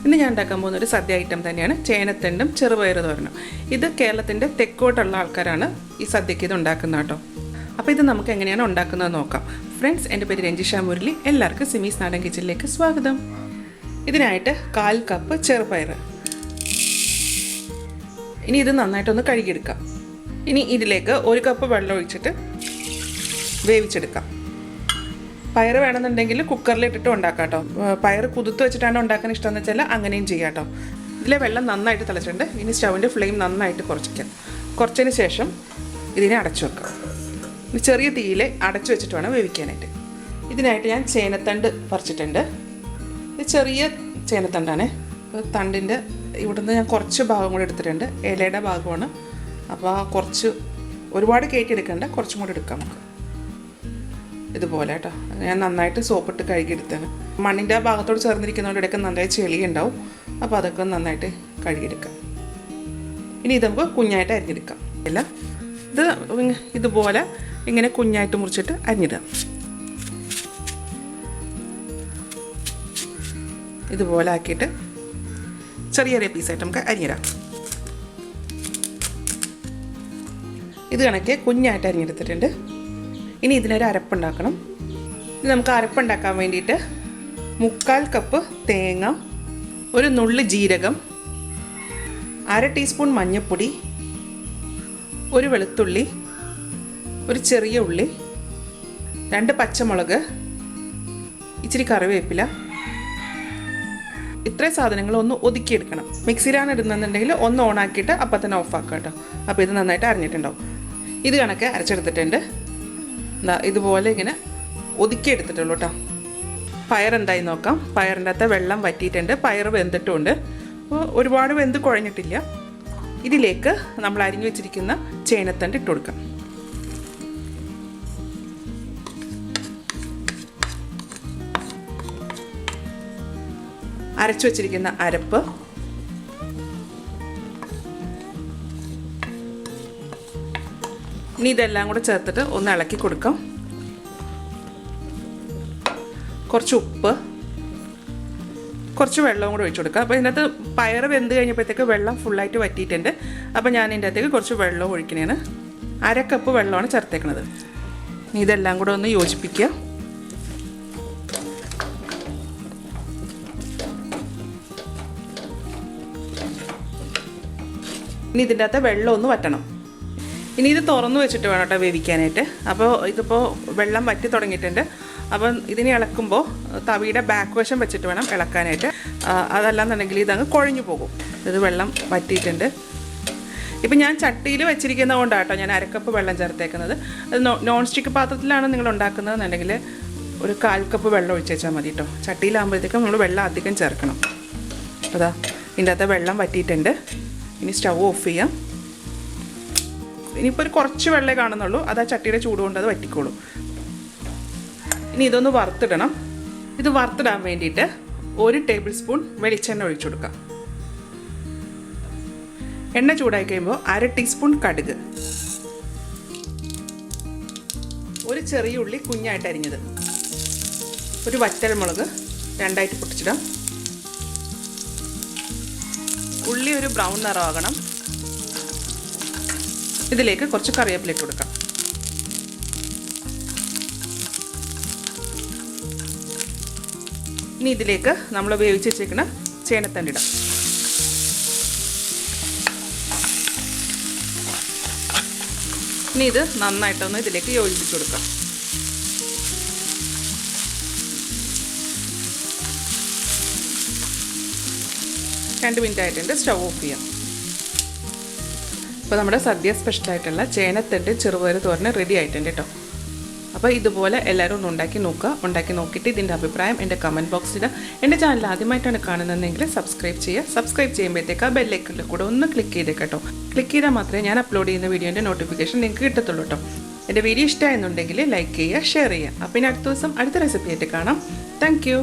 ഇന്ന് ഞാൻ ഉണ്ടാക്കാൻ പോകുന്ന ഒരു സദ്യ ഐറ്റം തന്നെയാണ് ചേനത്തണ്ടും ചെറുപയർ തോരനും. ഇത് കേരളത്തിൻ്റെ തെക്കോട്ടുള്ള ആൾക്കാരാണ് ഈ സദ്യക്ക് ഇത് ഉണ്ടാക്കുന്നത് കേട്ടോ. അപ്പോൾ ഇത് നമുക്ക് എങ്ങനെയാണ് ഉണ്ടാക്കുന്നത് നോക്കാം. ഫ്രണ്ട്സ്, എൻ്റെ പേര് രഞ്ജിഷ മുരളി. എല്ലാവർക്കും സിമീസ് നാടൻ കിച്ചണിലേക്ക് സ്വാഗതം. ഇതിനായിട്ട് 1/4 കപ്പ് ചെറുപയർ. ഇനി ഇത് നന്നായിട്ടൊന്ന് കഴുകിയെടുക്കാം. ഇനി ഇതിലേക്ക് 1 കപ്പ് വെള്ളം ഒഴിച്ചിട്ട് വേവിച്ചെടുക്കാം. പയർ വേണമെന്നുണ്ടെങ്കിൽ കുക്കറിലിട്ടിട്ട് ഉണ്ടാക്കാം കേട്ടോ. പയർ കുതിർത്ത് വെച്ചിട്ടാണ് ഉണ്ടാക്കാൻ ഇഷ്ടമെന്ന് വെച്ചാൽ അങ്ങനെയും ചെയ്യാം കേട്ടോ. ഇതിലെ വെള്ളം നന്നായിട്ട് തിളച്ചിട്ടുണ്ട്. ഇനി സ്റ്റൗവിൻ്റെ ഫ്ലെയിം നന്നായിട്ട് കുറച്ചിക്കാം. കുറച്ചതിന് ശേഷം ഇതിനെ അടച്ചു വെക്കാം. ചെറിയ തീയിൽ അടച്ചു വെച്ചിട്ട് വേണം വേവിക്കാനായിട്ട്. ഇതിനായിട്ട് ഞാൻ ചേനത്തണ്ട് പറിച്ചിട്ടുണ്ട്. ഇത് ചെറിയ ചേനത്തണ്ടാണ്. തണ്ടിൻ്റെ ഇവിടുന്ന് ഞാൻ കുറച്ച് ഭാഗം കൂടെ എടുത്തിട്ടുണ്ട്. ഇലയുടെ ഭാഗമാണ്. അപ്പോൾ കുറച്ച് ഒരുപാട് കയറ്റിയെടുക്കണ്ട, കുറച്ചും കൂടി എടുക്കാം നമുക്ക്. ഇതുപോലെ കേട്ടോ. ഞാൻ നന്നായിട്ട് സോപ്പിട്ട് കഴുകിയെടുത്താണ്. മണ്ണിൻ്റെ ആ ഭാഗത്തോട് ചേർന്നിരിക്കുന്നതുകൊണ്ട് ഇടയ്ക്ക് നന്നായി ചെളി ഉണ്ടാവും. അപ്പോൾ അതൊക്കെ നന്നായിട്ട് കഴുകിയെടുക്കാം. ഇനി ഇത് നമുക്ക് കുഞ്ഞായിട്ട് അരിഞ്ഞെടുക്കാം. അല്ല, ഇത് ഇതുപോലെ ഇങ്ങനെ കുഞ്ഞായിട്ട് മുറിച്ചിട്ട് അരിഞ്ഞിടാം. ഇതുപോലെ ആക്കിയിട്ട് ചെറിയ ചെറിയ പീസായിട്ട് നമുക്ക് അരിഞ്ഞിടാം. ഇത് കണക്കെ കുഞ്ഞായിട്ട് അരിഞ്ഞെടുത്തിട്ടുണ്ട്. ഇനി ഇതിനൊരു അരപ്പുണ്ടാക്കണം. ഇത് നമുക്ക് അരപ്പുണ്ടാക്കാൻ വേണ്ടിയിട്ട് 1/4 കപ്പ് തേങ്ങ, ഒരു നുള്ളി ജീരകം, 1/2 ടീസ്പൂൺ മഞ്ഞൾപ്പൊടി, ഒരു വെളുത്തുള്ളി, ഒരു ചെറിയ ഉള്ളി, 2 പച്ചമുളക്, ഇച്ചിരി കറിവേപ്പില, ഇത്രയും സാധനങ്ങൾ ഒന്ന് ഒതുക്കിയെടുക്കണം. മിക്സിയിലാണ് ഇടുന്നുണ്ടെങ്കിൽ ഒന്ന് ഓണാക്കിയിട്ട് അപ്പം തന്നെ ഓഫാക്കാം കേട്ടോ. അപ്പോൾ ഇത് നന്നായിട്ട് അരിഞ്ഞിട്ടുണ്ടാവും. ഇത് കണക്ക് അരച്ചെടുത്തിട്ടുണ്ട്. ഇതുപോലെ ഇങ്ങനെ ഒതുക്കിയെടുത്തിട്ടുള്ളൂ കേട്ടോ. പയറുണ്ടായി നോക്കാം. പയറിൻ്റെ അകത്ത് വെള്ളം വറ്റിയിട്ടുണ്ട്. പയർ വെന്തിട്ടുമുണ്ട്. അപ്പോൾ ഒരുപാട് വെന്ത് കുഴഞ്ഞിട്ടില്ല. ഇതിലേക്ക് നമ്മൾ അരിഞ്ഞു വെച്ചിരിക്കുന്ന ചേനത്തണ്ട് ഇട്ട് കൊടുക്കാം. അരച്ചു വെച്ചിരിക്കുന്ന അരപ്പ്, ഇനി ഇതെല്ലാം കൂടെ ചേർത്തിട്ട് ഒന്ന് ഇളക്കി കൊടുക്കാം. കുറച്ച് ഉപ്പ്, കുറച്ച് വെള്ളവും കൂടെ ഒഴിച്ചു കൊടുക്കുക. അപ്പോൾ ഇതിനകത്ത് പയർ വെന്ത് കഴിഞ്ഞപ്പോഴത്തേക്ക് വെള്ളം ഫുള്ളായിട്ട് വറ്റിയിട്ടുണ്ട്. അപ്പോൾ ഞാൻ ഇതിൻ്റെ അകത്തേക്ക് കുറച്ച് വെള്ളം ഒഴിക്കണേണ്. 1/2 കപ്പ് വെള്ളമാണ് ചേർത്തേക്കുന്നത്. ഇതെല്ലാം കൂടെ ഒന്ന് യോജിപ്പിക്കുക. ഇനി ഇതിൻ്റെ അകത്ത് വെള്ളം ഒന്ന് വറ്റണം. ഇനി ഇത് തുറന്നു വെച്ചിട്ട് വേണം കേട്ടോ വേവിക്കാനായിട്ട്. അപ്പോൾ ഇതിപ്പോൾ വെള്ളം വറ്റി തുടങ്ങിയിട്ടുണ്ട്. അപ്പം ഇതിനെ ഇളക്കുമ്പോൾ തവിയുടെ ബാക്ക് വശം വെച്ചിട്ട് വേണം ഇളക്കാനായിട്ട്. അതല്ലാന്നുണ്ടെങ്കിൽ ഇതങ്ങ് കുഴഞ്ഞു പോകും. ഇത് വെള്ളം വറ്റിയിട്ടുണ്ട്. ഇപ്പം ഞാൻ ചട്ടിയിൽ വെച്ചിരിക്കുന്നത് കൊണ്ടാണ് കേട്ടോ ഞാൻ 1/2 കപ്പ് വെള്ളം ചേർത്തേക്കുന്നത്. അത് നോൺ സ്റ്റിക്ക് പാത്രത്തിലാണ് നിങ്ങൾ ഉണ്ടാക്കുന്നതെന്നുണ്ടെങ്കിൽ ഒരു 1/4 കപ്പ് വെള്ളം ഒഴിച്ച് വെച്ചാൽ മതി കേട്ടോ. ചട്ടിയിലാകുമ്പോഴത്തേക്കും നമ്മൾ വെള്ളം അധികം ചേർക്കണം. അതാ ഇതിൻ്റെ അകത്ത് വെള്ളം വറ്റിയിട്ടുണ്ട്. ഇനി സ്റ്റൗ ഓഫ് ചെയ്യാം. ഇനിയിപ്പോൾ ഒരു കുറച്ച് വെള്ളമേ കാണുന്നുള്ളൂ. അത് ആ ചട്ടിയുടെ ചൂട് കൊണ്ട് അത് വറ്റിക്കോളും. ഇനി ഇതൊന്ന് വറുത്തിടണം. ഇത് വറുത്തിടാൻ വേണ്ടിയിട്ട് 1 ടേബിൾ സ്പൂൺ വെളിച്ചെണ്ണ ഒഴിച്ചു കൊടുക്കാം. എണ്ണ ചൂടായി കഴിയുമ്പോൾ 1/2 ടീസ്പൂൺ കടുക്, ഒരു ചെറിയ ഉള്ളി കുഞ്ഞായിട്ട് അരിഞ്ഞത്, ഒരു വറ്റൽമുളക് 2ആയിട്ട് പൊട്ടിച്ചിടാം. ഉള്ളി ഒരു ബ്രൗൺ നിറമാകണം. ഇതിലേക്ക് കുറച്ച് കറിവേപ്പില ഇട്ട് കൊടുക്കാം. ഇനി ഇതിലേക്ക് നമ്മൾ വേവിച്ച് വെച്ചേക്കുന്ന ചേനത്തണ്ടിടാം. ഇനി ഇത് നന്നായിട്ടൊന്ന് ഇതിലേക്ക് യോജിപ്പിച്ച് കൊടുക്കാം. രണ്ട് മിനിറ്റ് ആയിട്ടുണ്ട്. സ്റ്റൗ ഓഫ് ചെയ്യാം. അപ്പോൾ നമ്മുടെ സദ്യ സ്പെഷ്യലായിട്ടുള്ള ചേനത്തണ്ട് ചെറുപയർ തോരൻ റെഡി ആയിട്ടുണ്ട് കേട്ടോ. അപ്പോൾ ഇതുപോലെ എല്ലാവരും ഒന്ന് ഉണ്ടാക്കി നോക്കുക. ഉണ്ടാക്കി നോക്കിയിട്ട് ഇതിൻ്റെ അഭിപ്രായം എൻ്റെ കമൻറ്റ് ബോക്സിൽ. എൻ്റെ ചാനൽ ആദ്യമായിട്ടാണ് കാണുന്നതെങ്കിൽ സബ്സ്ക്രൈബ് ചെയ്യുക. സബ്സ്ക്രൈബ് ചെയ്യുമ്പോഴത്തേക്ക് ആ ബെല്ലൈക്കണിൽ കൂടെ ഒന്ന് ക്ലിക്ക് ചെയ്തേട്ടോ. ക്ലിക്ക് ചെയ്താൽ മാത്രമേ ഞാൻ അപ്ലോഡ് ചെയ്യുന്ന വീഡിയോൻ്റെ നോട്ടിഫിക്കേഷൻ നിങ്ങൾക്ക് കിട്ടത്തുള്ളൂ കേട്ടോ. എൻ്റെ വീഡിയോ ഇഷ്ടമായെന്നുണ്ടെങ്കിൽ ലൈക്ക് ചെയ്യുക, ഷെയർ ചെയ്യുക. അപ്പോൾ ഇനി അടുത്ത ദിവസം അടുത്ത റെസിപ്പി ആയിട്ട് കാണാം. Thank you.